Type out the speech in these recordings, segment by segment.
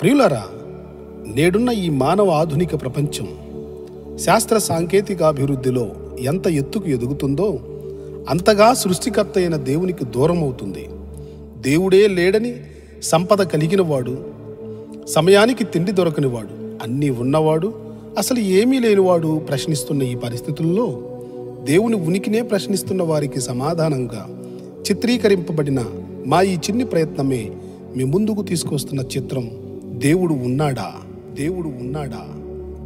ప్రియులరా, నేడున్న ఈ మానవ ఆధునిక ప్రపంచం శాస్త్ర సాంకేతికాభివృద్ధిలో ఎంత ఎత్తుకు ఎదుగుతుందో అంతగా సృష్టికర్త అయిన దేవునికి దూరం అవుతుంది. దేవుడే లేడని, సంపద కలిగినవాడు, సమయానికి తిండి దొరకనివాడు, అన్నీ ఉన్నవాడు, అసలు ఏమీ లేనివాడు ప్రశ్నిస్తున్న ఈ పరిస్థితుల్లో దేవుని ఉనికినే ప్రశ్నిస్తున్న వారికి సమాధానంగా చిత్రీకరింపబడిన మా ఈ చిన్ని ప్రయత్నమే మీ ముందుకు తీసుకొస్తున్న చిత్రం దేవుడు ఉన్నాడా. దేవుడు ఉన్నాడా?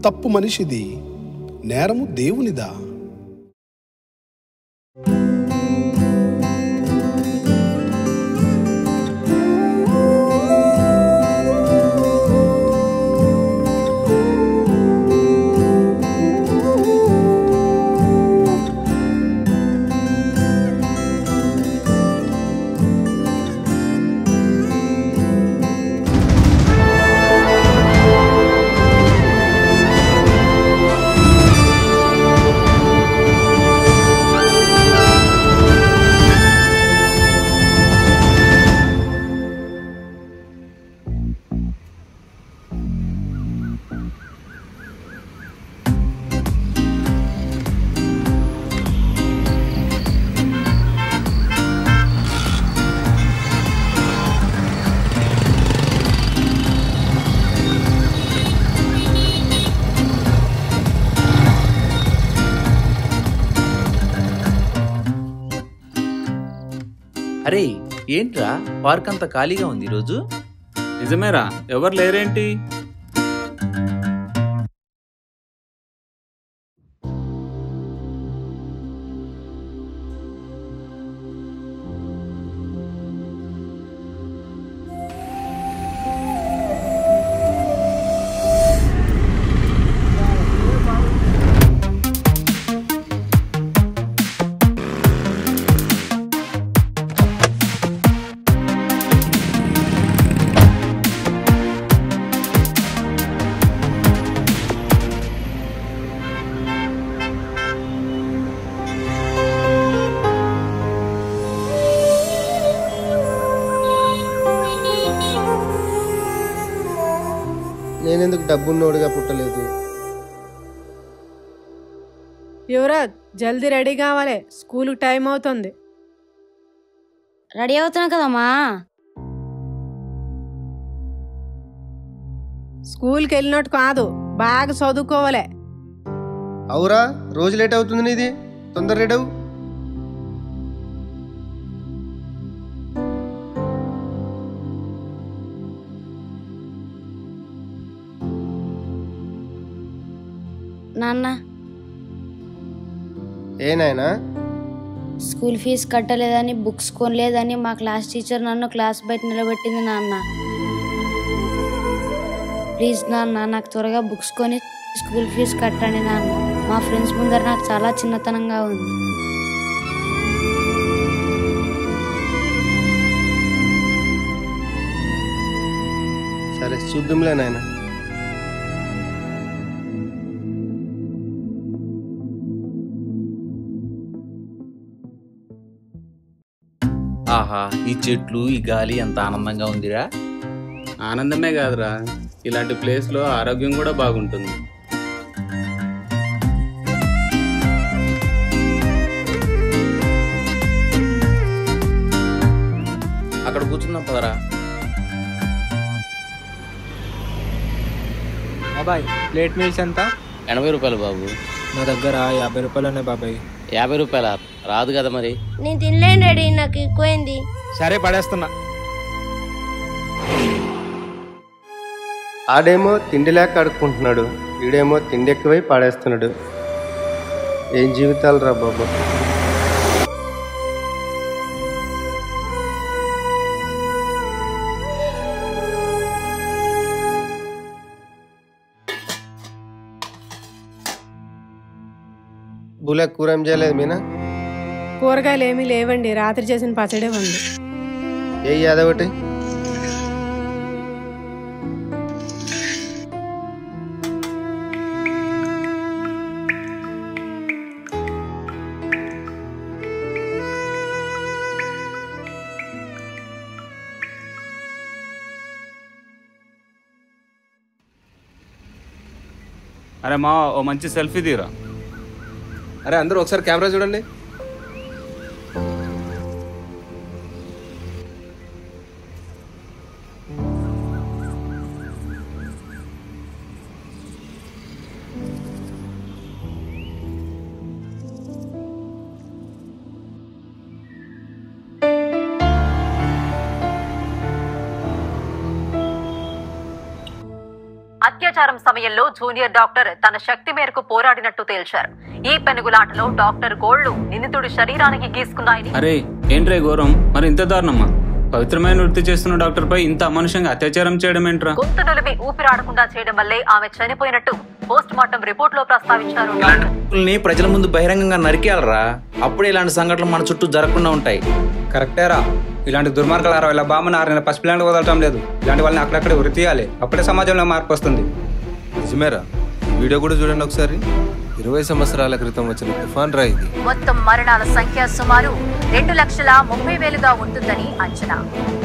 తప్పు మనిషిది, నేరము దేవునిదా? అరే ఏంట్రా, పార్క్ అంతా ఖాళీగా ఉంది ఈరోజు? నిజమేరా, ఎవరు లేరేంటి? నేనెందుకు డబ్బున్నోడుగా పుట్టలేదు? యువరాజ్, జల్దీ రెడీ కావాలి, స్కూల్కి టైం అవుతుంది. రెడీ అవుతున్నా కదమ్మా. స్కూల్కి వెళ్ళినట్టు కాదు, బాగా చదువుకోవాలి. అవురా, రోజు లేట్ అవుతుంది నీది, తొందర రెడీ అవు. నాన్న, ఏ నాయనా? స్కూల్ ఫీజు కట్టలేదని, బుక్స్ కొనలేదని మా క్లాస్ టీచర్ నన్ను క్లాస్ బయట నిలబెట్టింది నాన్న. ప్లీజ్ నాన్న, నాకు త్వరగా బుక్స్ కొని స్కూల్ ఫీజు కట్టండి నాన్న. మా ఫ్రెండ్స్ ముందర నాకు చాలా చిన్నతనంగా ఉంది. సరే చూద్దాంలే నాయనా. ఆహా, ఈ చెట్లు, ఈ గాలి ఎంత ఆనందంగా ఉందిరా. ఆనందమే కాదురా, ఇలాంటి ప్లేస్లో ఆరోగ్యం కూడా బాగుంటుంది. అక్కడ కూర్చుందాం పదరా. బాబాయ్, ప్లేట్ మీల్స్ ఎంత? 80 రూపాయలు బాబు. నా దగ్గర 50 రూపాయలు బాబాయ్. 50 రూపాయల రాదు కదా మరి. నేను తినలేను డాడీ, నాకు ఎక్కువైంది. సరే పడేస్తున్నా. ఆడేమో తిండి లేక అడుక్కుంటున్నాడు, వీడేమో తిండి ఎక్కువై పాడేస్తున్నాడు. ఏం జీవితాలు రా బాబు. బులే కూర ఏం చేయలేదు మీనా? కూరగాయలు ఏమీ లేవండి, రాత్రి చేసిన పచ్చడే ఉంది. ఏ అదొకటి. అరే మా ఓ మంచి సెల్ఫీ తీరా. అరే అందరూ ఒకసారి కెమెరా చూడండి. అత్యాచారం సమయంలో జూనియర్ డాక్టర్ తన శక్తి మేరకు పోరాడినట్టు తేల్చారు. ఈ పెనుగులాటలో డాక్టర్ గోళ్లు నిందితుడి శరీరానికి గీసుకున్నాయని. అరే ఏంట్రే ఘోరం, మరి ఇంత దారుణమ్మా? పవిత్రమైన వృత్తి చేస్తున్న డాక్టర్ పై ఇంత అమానుషంగా అత్యాచారం చేయడం ఏంట్రా? గొంతు నులిమి ఊపిరాడకుండా చేయడం వల్లే ఆమె చనిపోయినట్టు పోస్ట్ మార్టం రిపోర్ట్ లో ప్రస్తావించారు. ప్రజల ముందు బహిరంగంగా నరికేయాలరా, అప్పుడే ఇలాంటి సంఘటనలు మన చుట్టూ జరగకుండా ఉంటాయి. కరెక్టేరా, ఇలాంటి దుర్మార్గాలు ఇలా బామ్మని 6 నెలల పసిపిల్లాంటి వదలటం లేదు. ఇలాంటి వాళ్ళని అక్కడక్కడ ఉరి తీయాలి, అప్పుడే సమాజంలో మార్పు వస్తుంది. నిజమేరా, వీడియో కూడా చూడండి ఒకసారి. 20 సంవత్సరాల క్రితం వచ్చిన తుఫాన్ రా ఇది. మొత్తం మరణాల సంఖ్య సుమారు 2,30,000గా ఉంటుందని అంచనా.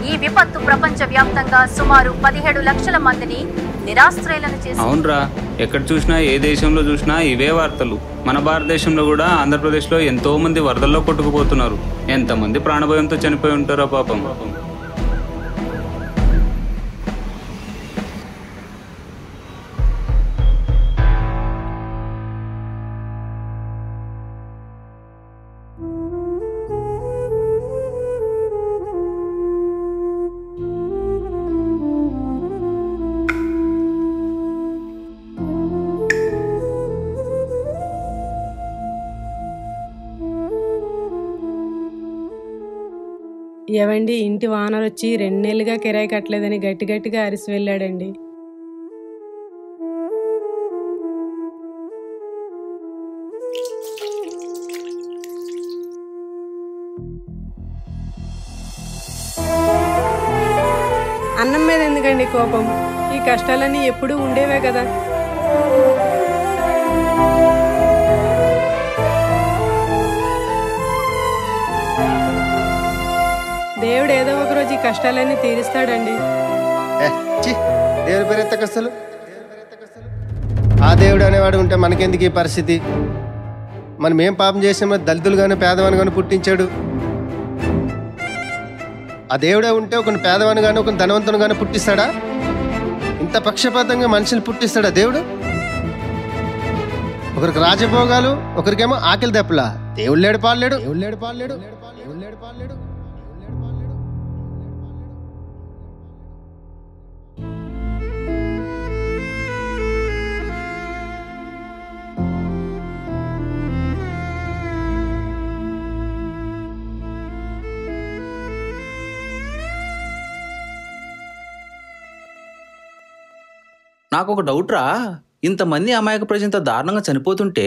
ఈ విపత్తు ప్రపంచ వ్యాప్తంగా సుమారు 17 లక్షల మందిని నిరాశ్రయులను చేసింది. అవునరా, ఎక్కడ చూసినా ఏ దేశంలో చూసినా ఇవే వార్తలు. మన భారతదేశంలో కూడా ఆంధ్రప్రదేశ్ లో ఎంతో మంది వరదల్లో కొట్టుకుపోతున్నారు. ఎంతమంది ప్రాణభయంతో చనిపోయి ఉంటారో పాపం. ఏవండి, ఇంటి వానర్ వచ్చి 2 నెలలుగా కిరాయి కట్టలేదని గట్టిగా అరిసి వెళ్ళాడండి. అన్నం మీద ఎందుకండి కోపం? ఈ కష్టాలన్నీ ఎప్పుడూ ఉండేవే కదా. దేవుడు ఏదో ఒక రోజు ఈ కష్టాలన్నీ తీరుస్తాడండి. దేవుడి పేరు ఎత్తకసలు. ఆ దేవుడు అనేవాడు ఉంటే మనకెందుకు ఈ పరిస్థితి? మనం ఏం పాపం చేసామో దళితులు కానీ పేదవాని కానీ పుట్టించాడు. ఆ దేవుడే ఉంటే ఒక పేదవాని కానీ ఒక ధనవంతుని కానీ పుట్టిస్తాడా? ఇంత పక్షపాతంగా మనుషులు పుట్టిస్తాడా దేవుడు? ఒకరికి రాజభోగాలు, ఒకరికేమో ఆకలి దెప్పలా. దేవుడు లేడు పాడలేడు. నాకు ఒక డౌట్ రా, ఇంతమంది అమాయక ప్రజలు ఇంత దారుణంగా చనిపోతుంటే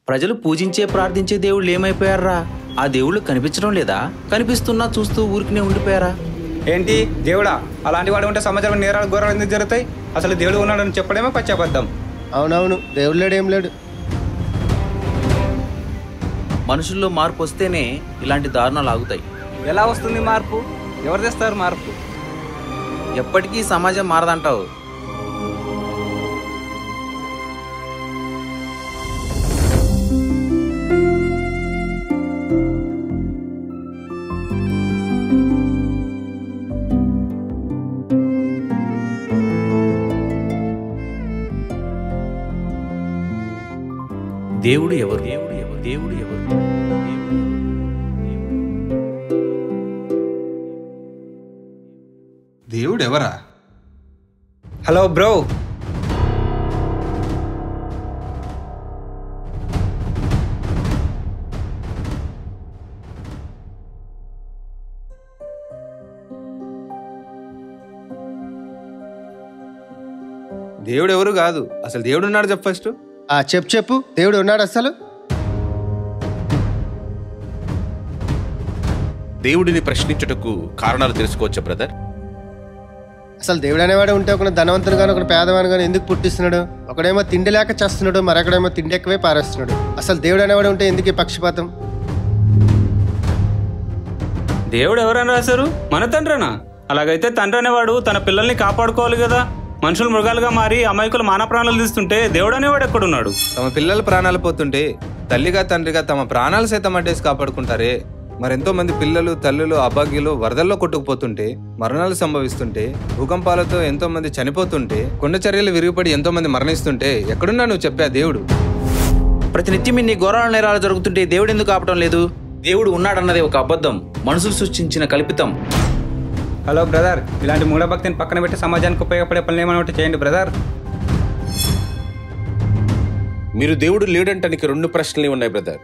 ప్రజలు పూజించే ప్రార్థించే దేవుళ్ళు ఏమైపోయారా? ఆ దేవుళ్ళు కనిపించడం లేదా? కనిపిస్తున్నా చూస్తూ ఊరికినే ఉండిపోయారా? ఏంటి దేవుడా? అలాంటి వాడు ఉంటే సమాజంలో నేరాలు ఘోరాలు ఎందుకు జరుగుతాయి? అసలు దేవుడు ఉన్నాడని చెప్పడమే పచ్చబద్ధం. అవునవును, దేవుడు లేడు, ఏం లేడు. మనుషుల్లో మార్పు వస్తేనే ఇలాంటి దారుణాలు ఆగుతాయి. ఎలా వస్తుంది మార్పు? ఎవరు తెస్తారు మార్పు? ఎప్పటికీ సమాజం మారదంటావు. దేవుడు ఎవరు? దేవుడు ఎవరు? దేవుడు ఎవరా? హలో బ్రో, దేవుడు ఎవరు కాదు, అసలు దేవుడు ఉన్నాడు చెప్పు ఫస్ట్. చెప్పు, దేవుడు ఉన్నాడు అసలు? దేవుడిని ప్రశ్నించుటకు కారణాలు తెలుసుకోవచ్చా బ్రదర్? అసలు దేవుడు అనేవాడు ఉంటే ఒక ధనవంతుని కానీ ఒక పేదవాని కానీ ఎందుకు పుట్టిస్తున్నాడు? ఒకడేమో తిండి లేక చేస్తున్నాడు, మరొకడేమో తిండి ఎక్కువే పారేస్తున్నాడు. అసలు దేవుడు అనేవాడు ఉంటే ఎందుకు ఈ పక్షపాతం? దేవుడు ఎవరని రాశారు? మన తండ్రేనా? అలాగైతే తండ్రి అనేవాడు తన పిల్లల్ని కాపాడుకోవాలి కదా. మనుషులు మృగాలుగా మారి అమాయకులు మానవ ప్రాణాలు తీస్తుంటే దేవుడు అనేవాడు ఎక్కడున్నాడు? తమ పిల్లల ప్రాణాలు పోతుంటే తల్లిగా తండ్రిగా తమ ప్రాణాలు సైతం అడ్డేసి కాపాడుకుంటారే. మరెంతో మంది పిల్లలు తల్లులు అభాగ్యులు వరదల్లో కొట్టుకుపోతుంటే, మరణాలు సంభవిస్తుంటే, భూకంపాలతో ఎంతో మంది చనిపోతుంటే, కొండ చర్యలు విరిగిపడి ఎంతో మంది మరణిస్తుంటే ఎక్కడున్నా నువ్వు చెప్పా దేవుడు? ప్రతినిత్యం ఇన్ని ఘోరాల నేరాలు జరుగుతుంటే దేవుడు ఎందుకు ఆపటం లేదు? దేవుడు ఉన్నాడన్నది ఒక అబద్ధం, మనుషులు సృష్టించిన కల్పితం. హలో బ్రదర్, ఇలాంటి మూఢభక్తిని పక్కన పెట్టి సమాజానికి ఉపయోగపడే పనులు ఏమైనా ఒకటి చేయండి బ్రదర్. మీరు దేవుడు లేడంటానికి 2 ప్రశ్నలు ఉన్నాయి బ్రదర్.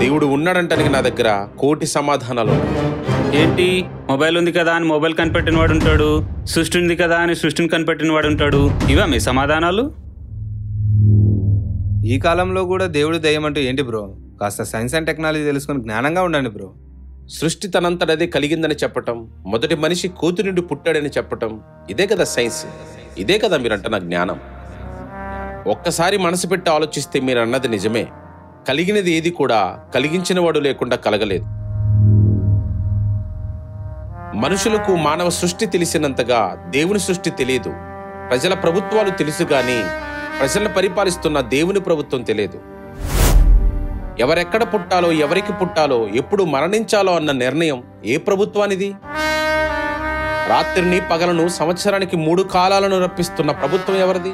దేవుడు ఉన్నాడంటానికి నా దగ్గర 1,000,000 సమాధానాలు ఉన్నాయి. ఏంటి, మొబైల్ ఉంది కదా అని మొబైల్ కనిపెట్టిన వాడు ఉంటాడు, సృష్టి ఉంది కదా అని సృష్టిని కనిపెట్టిన వాడు ఉంటాడు. ఇవా మీ సమాధానాలు? ఈ కాలంలో కూడా దేవుడు దయ్యం అంటూ ఏంటి బ్రో? కాస్త సైన్స్ అండ్ టెక్నాలజీ తెలుసుకుని జ్ఞానంగా ఉండండి బ్రో. సృష్టి తనంతటదే కలిగిందని చెప్పటం, మొదటి మనిషి కూతు నుండి పుట్టాడని చెప్పటం, ఇదే కదా సైన్స్, ఇదే కదా మీరంటున్న జ్ఞానం. ఒక్కసారి మనసు పెట్టి ఆలోచిస్తే మీరు అన్నది నిజమే. కలిగినది ఏది కూడా కలిగించిన వాడు లేకుండా కలగలేదు. మనుషులకు మానవ సృష్టి తెలిసినంతగా దేవుని సృష్టి తెలియదు. ప్రజల ప్రభుత్వాలు తెలుసు గాని ప్రజలను పరిపాలిస్తున్న దేవుని ప్రభుత్వం తెలియదు. ఎవరెక్కడ పుట్టాలో, ఎవరికి పుట్టాలో, ఎప్పుడు మరణించాలో అన్న నిర్ణయం ఏ ప్రభుత్వానిది? రాత్రిని పగలను, సంవత్సరానికి 3 కాలాలను రప్పిస్తున్న ప్రభుత్వం ఎవరిది?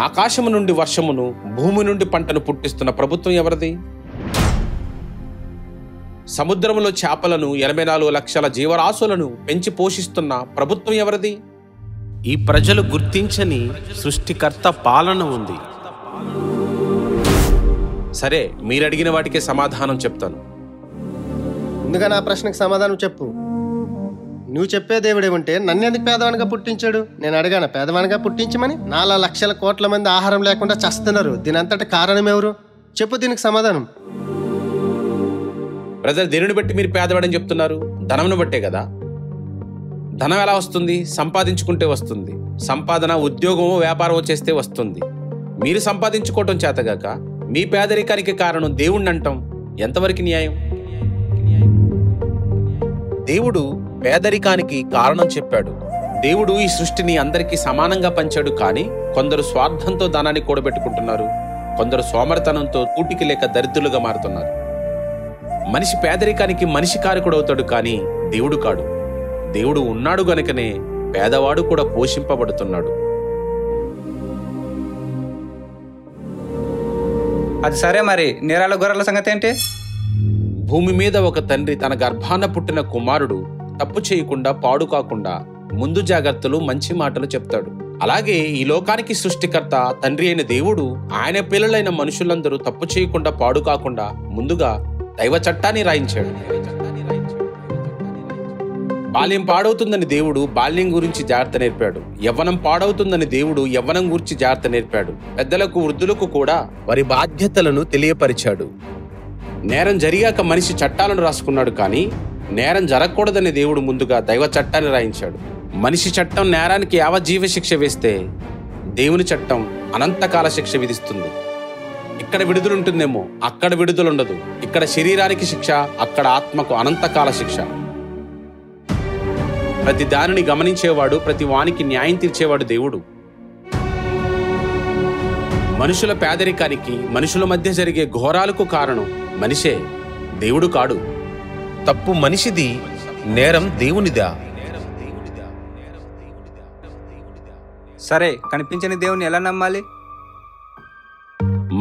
ఆకాశము నుండి వర్షమును, భూమి నుండి పంటను పుట్టిస్తున్న ప్రభుత్వం ఎవరిది? సముద్రములో చేపలను, 84 లక్షల జీవరాశులను పెంచి పోషిస్తున్న ప్రభుత్వం ఎవరిది? ఈ ప్రజలు గుర్తించని సృష్టికర్త పాలన ఉంది. సరే, మీరు అడిగిన వాటికే సమాధానం చెప్తాను. ముందుగా నా ప్రశ్నకు సమాధానం చెప్పు. నువ్వు చెప్పే దేవుడేమంటే నన్ను ఎందుకు పేదవానిగా పుట్టించాడు? నేను అడిగాను పేదవానిగా పుట్టించమని? 4 లక్షల కోట్ల మంది ఆహారం లేకుండా చస్తున్నారు. దీనంతటి కారణం ఎవరు? చెప్పు దీనికి సమాధానం. బ్రదర్, దేనిని బట్టి మీరు పేదవాడని చెప్తున్నారు? ధనమును బట్టే కదా. ధనం ఎలా వస్తుంది? సంపాదించుకుంటే వస్తుంది. సంపాదన ఉద్యోగమో వ్యాపారమో చేస్తే వస్తుంది. మీరు సంపాదించుకోవటం చేతగాక మీ పేదరికానికి కారణం దేవుణ్ణి అంటాం ఎంతవరకు న్యాయం? దేవుడు పేదరికానికి కారణం చెప్పాడు. దేవుడు ఈ సృష్టిని అందరికీ సమానంగా పంచాడు. కానీ కొందరు స్వార్థంతో ధనాన్ని కూడబెట్టుకుంటున్నారు, కొందరు సోమరితనంతో కూటికి లేక దరిద్రులుగా మారుతున్నారు. మనిషి పేదరికానికి మనిషి కారకుడవుతాడు, కానీ దేవుడు కాడు. దేవుడు ఉన్నాడు గనుకనే పేదవాడు కూడా పోషింపబడుతున్నాడు. అది సరే, మరి నేరాల గొర్రెల సంగతి ఏంటి? భూమి మీద ఒక తండ్రి తన గర్భాన పుట్టిన కుమారుడు తప్పు చేయకుండా, పాడు కాకుండా ముందు జాగ్రత్తలు, మంచి మాటలు చెప్తాడు. అలాగే ఈ లోకానికి సృష్టికర్త తండ్రి అయిన దేవుడు ఆయన పిల్లలైన మనుషులందరూ తప్పు చేయకుండా, పాడు కాకుండా ముందుగా దైవ చట్టాన్ని రాయించాడు. బాల్యం పాడవుతుందని దేవుడు బాల్యం గురించి జాగ్రత్త నేర్పాడు. యవ్వనం పాడవుతుందని దేవుడు యవ్వనం గురించి జాగ్రత్త నేర్పాడు. పెద్దలకు, వృద్ధులకు కూడా వారి బాధ్యతలను తెలియపరిచాడు. నేరం జరిగాక మనిషి చట్టాలను రాసుకున్నాడు, కానీ నేరం జరగకూడదని దేవుడు ముందుగా దైవ చట్టాన్ని రాయించాడు. మనిషి చట్టం నేరానికి యావజ్జీవ శిక్ష వేస్తే, దేవుని చట్టం అనంతకాల శిక్ష విధిస్తుంది. ఇక్కడ విడుదలుంటుందేమో, అక్కడ విడుదలుండదు. ఇక్కడ శరీరానికి శిక్ష, అక్కడ ఆత్మకు అనంతకాల శిక్ష. ప్రతి దానిని గమనించేవాడు, ప్రతి వానికి న్యాయం తీర్చేవాడు దేవుడు. మనుషుల పేదరికానికి, మనుషుల మధ్య జరిగే ఘోరాలకు కారణం మనిషే, దేవుడు కాడు. తప్పు మనిషిది, నేరం దేవునిదా? సరే, కనిపించని దేవుని ఎలా నమ్మాలి?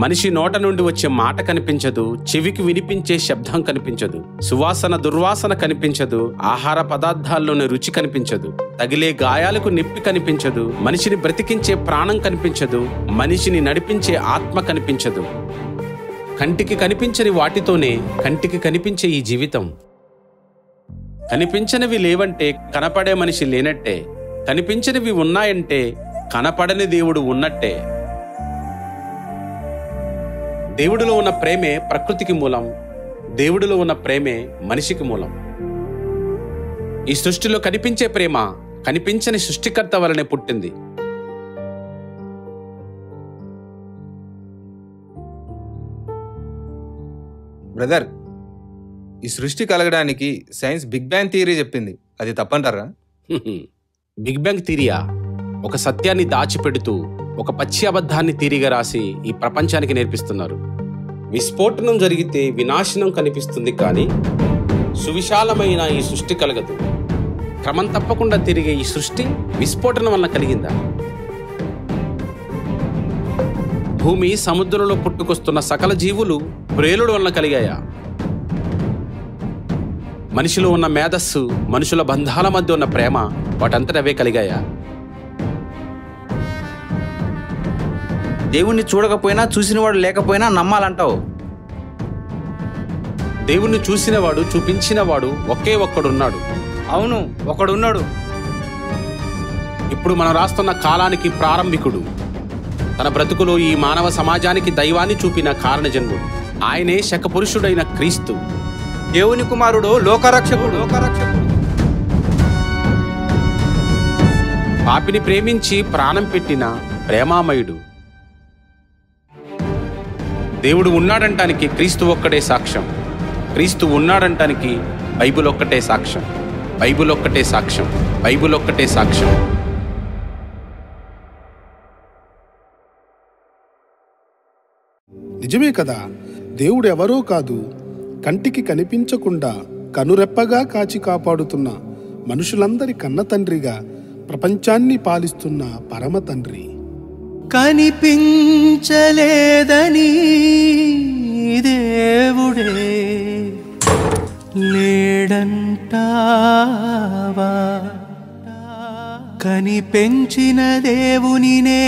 మనిషి నోట నుండి వచ్చే మాట కనిపించదు, చెవికి వినిపించే శబ్దం కనిపించదు, సువాసన దుర్వాసన కనిపించదు, ఆహార పదార్థాల్లోని రుచి కనిపించదు, తగిలే గాయాలకు నొప్పి కనిపించదు, మనిషిని బ్రతికించే ప్రాణం కనిపించదు, మనిషిని నడిపించే ఆత్మ కనిపించదు. కంటికి కనిపించని వాటితోనే కంటికి కనిపించే ఈ జీవితం. కనిపించనివి లేవంటే కనపడే మనిషి లేనట్టే, కనిపించనివి ఉన్నాయంటే కనపడని దేవుడు ఉన్నట్టే. దేవుడిలో ఉన్న ప్రేమే ప్రకృతికి మూలం, దేవుడిలో ఉన్న ప్రేమే మనిషికి మూలం. ఈ సృష్టిలో కనిపించే ప్రేమ కనిపించని సృష్టికర్త వలనే పుట్టింది. బ్రదర్, ఈ సృష్టి కలగడానికి సైన్స్ బిగ్ బ్యాంగ్ థియరీ చెప్పింది, అది తప్పంటారా? Big bang థియరియా? ఒక సత్యాన్ని దాచిపెడుతూ ఒక పచ్చి అబద్ధాన్ని థియరీగా రాసి ఈ ప్రపంచానికి నేర్పిస్తున్నారు. విస్ఫోటనం జరిగితే వినాశనం కనిపిస్తుంది, కానీ సువిశాలమైన ఈ సృష్టి కలగదు. క్రమం తప్పకుండా తిరిగే ఈ సృష్టి విస్ఫోటనం వల్ల కలిగిందా? భూమి, సముద్రంలో పుట్టుకొస్తున్న సకల జీవులు ప్రేలుడు వలన కలిగాయా? మనిషిలో ఉన్న మేధస్సు, మనుషుల బంధాల మధ్య ఉన్న ప్రేమ వాటంతటవే కలిగాయా? దేవుణ్ణి చూడకపోయినా, చూసినవాడు లేకపోయినా నమ్మాలంటావు. దేవుణ్ణి చూసినవాడు, చూపించినవాడు ఒకే ఒక్కడున్నాడు. అవును, ఒకడున్నాడు. ఇప్పుడు మనం రాస్తున్న కాలానికి ప్రారంభికుడు, తన బ్రతుకులో ఈ మానవ సమాజానికి దైవాన్ని చూపిన కారణజన్ముడు, ఆయనే శకపురుషుడైన క్రీస్తు, దేవుని కుమారుడు, లోకరక్షకుడు. పాపిని ప్రేమించి ప్రాణం పెట్టిన ప్రేమామయుడు. దేవుడు ఉన్నాడంటానికి క్రీస్తు ఒక్కడే సాక్ష్యం. క్రీస్తు ఉన్నాడంటానికి బైబిల్ ఒక్కటే సాక్ష్యం. బైబిల్ ఒక్కటే సాక్ష్యం. బైబిల్ ఒక్కటే సాక్ష్యం. నిజమే కదా, దేవుడు ఎవరో కాదు, కంటికి కనిపించకుండా కనురెప్పగా కాచి కాపాడుతున్న మనుషులందరి కన్న తండ్రిగా ప్రపంచాన్ని పాలిస్తున్న పరమ తండ్రి. కనిపించలేదని దేవుడే లేడంటావా? కనిపెంచిన దేవునినే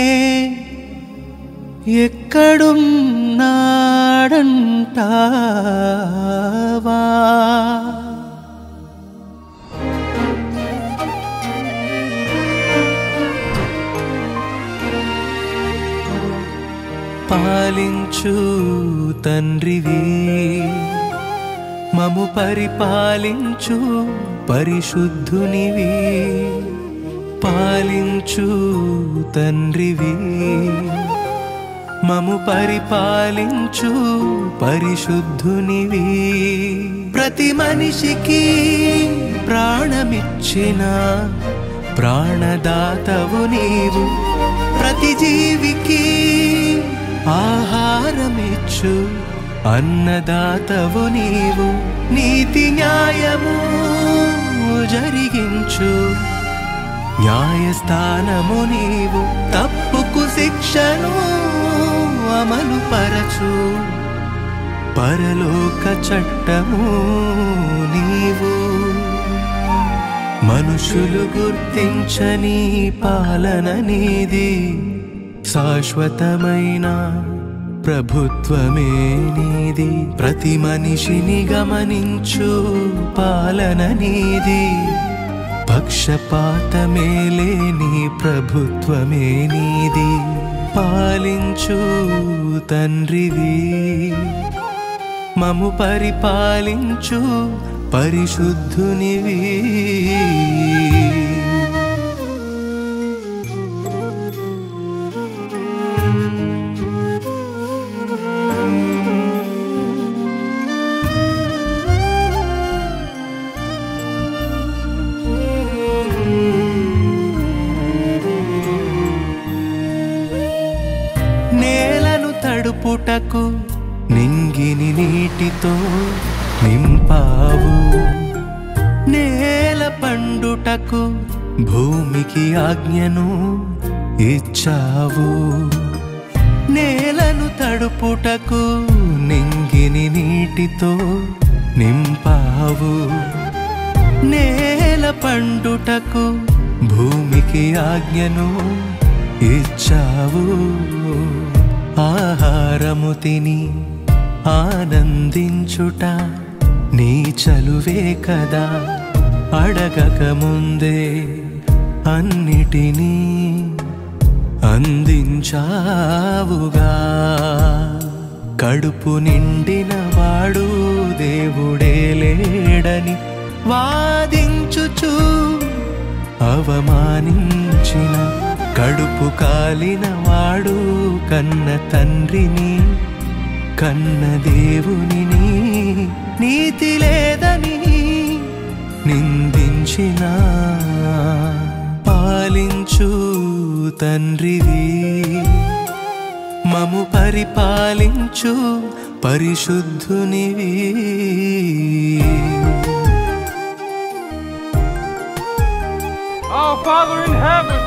ఎక్కడున్నాడంటావా? పాలించు తండ్రివి, మము పరిపాలించు పరిశుద్ధునివి. పాలించు తండ్రివి, మము పరిపాలించు పరిశుద్ధునివి. ప్రతి మనిషికి ప్రాణమిచ్చిన ప్రాణదాతవు నీవు. ప్రతి జీవికి ఆహారమిచ్చు అన్నదాతవు నీవు. నీతి న్యాయము జరిగించు న్యాయస్థానము నీవు. తప్పుకు శిక్షను అమలు పరచు పరలోక చట్టము నీవు. మనుషులు గుర్తించని పాలన నీది, శాశ్వతమైన ప్రభుత్వమే నీది. ప్రతి మనిషిని గమనించు పాలన నీది, పక్షపాతమే లేని ప్రభుత్వమే నీది. పాలించు తండ్రివి, మము పరిపాలించు పరిశుద్ధునివి. నేలను తడుపుటకు నింగిని నీటితో నింపావు. నేల పండుటకు భూమికి ఆజ్ఞను ఇచ్చావు. నేలను తడుపుటకు నింగిని నీటితో నింపావు. నేల పండుటకు భూమికి ఆజ్ఞను ఇచ్చావు. ఆహారము తిని ఆనందించుట నీ చలువే కదా. అడగక ముందే అన్నిటినీ అందించావుగా. కడుపు నిండిన వాడు దేవుడే లేడని వాదించుచు అవమానించిన, కడుపు కాలిన వాడు కన్న తండ్రిని కన్న దేవునిని నీతి లేదని నిందించిన. పాలించు తండ్రివి మము పరిపాలించు పరిశుద్ధునివి Our Father in heaven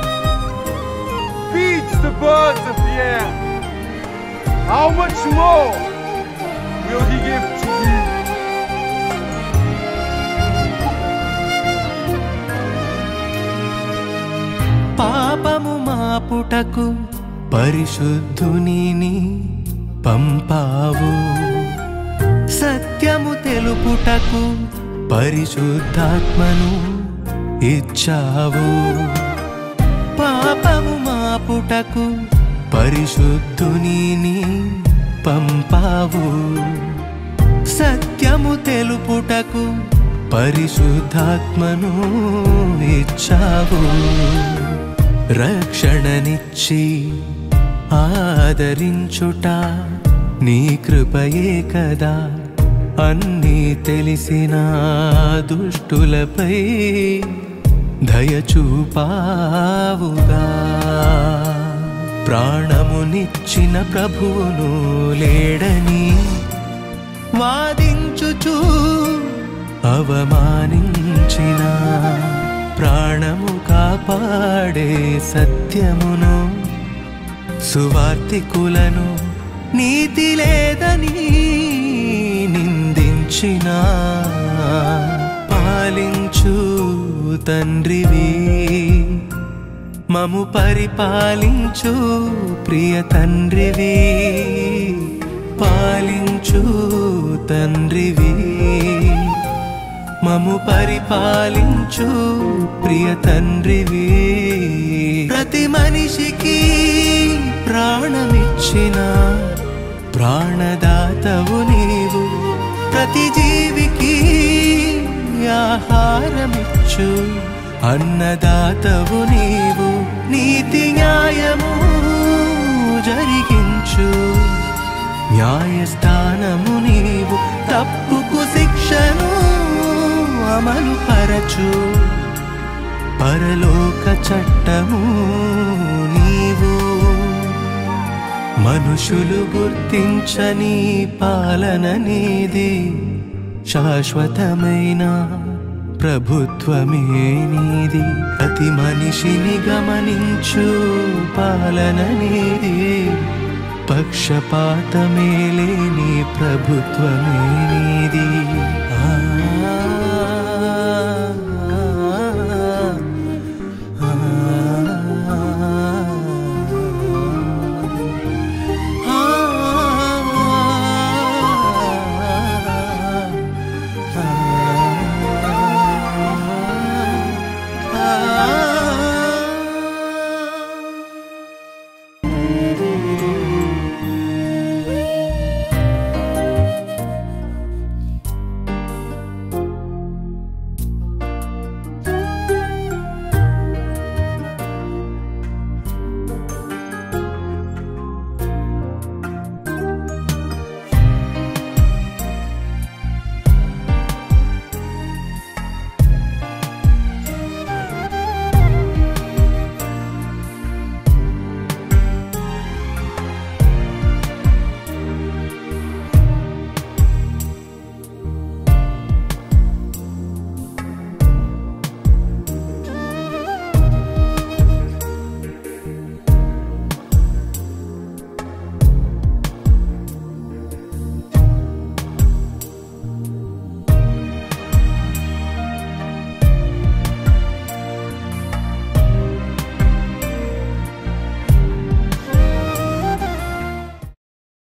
feeds the birds of the air. How much more will He give to you? పాపము మాపుటకు పరిశుద్ధునిని పంపావు సత్యము తెలుపుటకు పరిశుద్ధాత్మను ఇచ్చావు పాపము మాపుటకు పరిశుద్ధునిని పంపావు సత్యము తెలుపుటకు పరిశుద్ధాత్మను ఇచ్చావు రక్షణనిచ్చి ఆదరించుట నీ కృపయే కదా అన్నీ తెలిసిన దుష్టులపై దయచూపావుగా ప్రాణమునిచ్చిన ప్రభువును లేడని వాదించుచూ అవమానించిన ప్రాణము కాపాడే సత్యమును సువార్తికులను నీతి లేదని నిందించిన పాలించు తండ్రివి మము పరిపాలించు ప్రియ తండ్రివి పాలించు తండ్రివి మము పరిపాలించు ప్రియ తండ్రివి ప్రతి మనిషికి ప్రాణమిచ్చిన ప్రాణదాతవు నీవు ప్రతి జీవికి ఆహారమిచ్చు అన్నదాతవు నీవు నీతి న్యాయము జరిగించు న్యాయస్థానము నీవు తప్పుకు శిక్షను అమలు పరచు పరలోక చట్టము నీవు మనుషులు గుర్తించని పాలన నీది శాశ్వతమైన ప్రభుత్వమే నీది ప్రతి మనిషిని గమనించు పాలన నీది పక్షపాతమే లేని ప్రభుత్వమే నీది